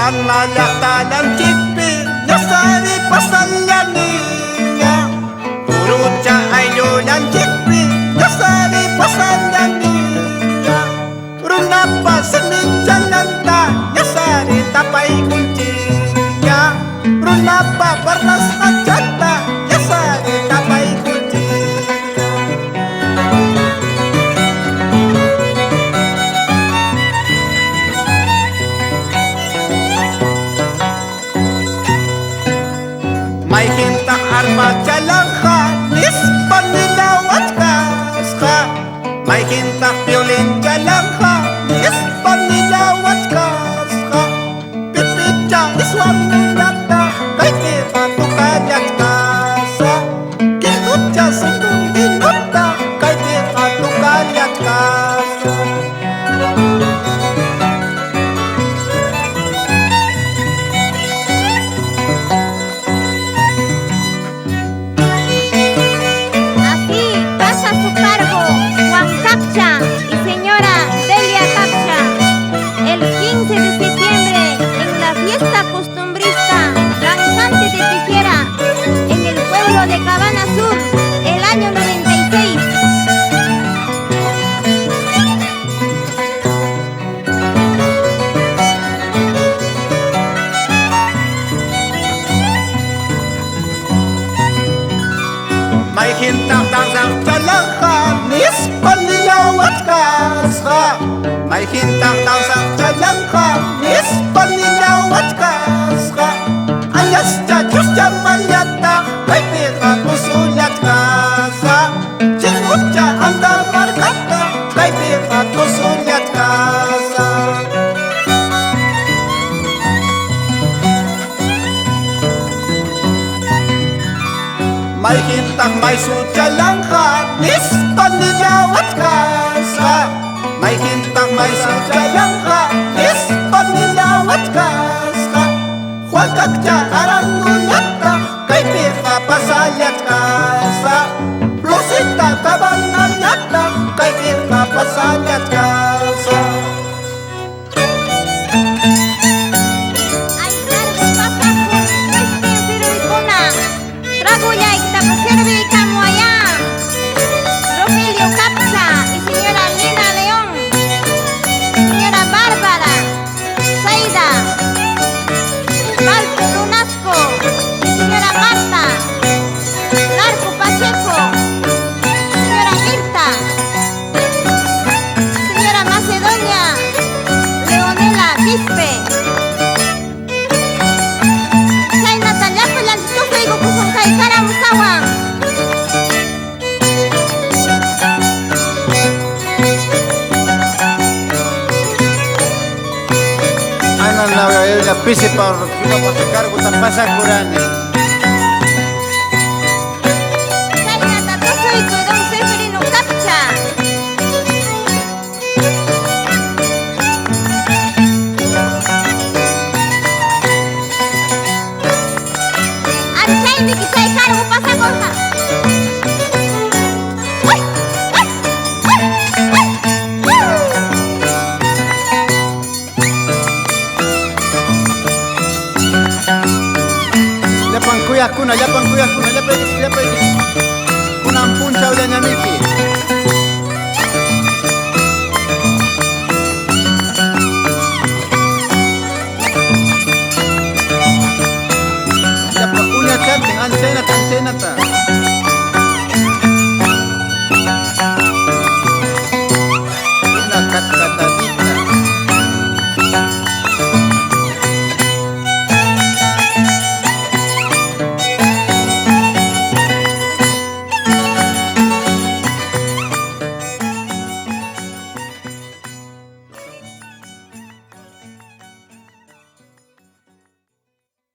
Panalatalan kipi Nasari pasalyan niya Purucha ayunan kipi Nasari pasalyan niya Runapa semichalanta Nasari tapay kuncinya Runapa parnas achata Nasari tapay kuncinya May hintang arma jalangka Nispan nilawat kaska May hintang violin jalangka Nispan nilawat kaska Pipitya iswam nata Kay kita tukalyat kasa Kinutya sundong dinuta Kay kita tukalyat kasa May hintang dangsang jalangka Nispan nilawat kaska May hintang dangsang jalangka Nispan nilawat kaska Ayas jajus jamalyata Kay pika kusulat kasa Jinutya anda markata Kay pika kusulat kasa May hintang may sujalangka Nispan nilawat kasa May hintang may sujalangka Nispan nilawat kasa Huwagagja arangunata Kay pika pasalyat kasa Plusita kabananyata Kay pika pasalyat kasa La pise por kilo por cargo tan pasa curane. Chayna tatosoy don Seferino capcha. Archayni que chay cargo pasa cosa. Kuna, yapan kuyas kuna, yapan kuna puncha udah nyamiki.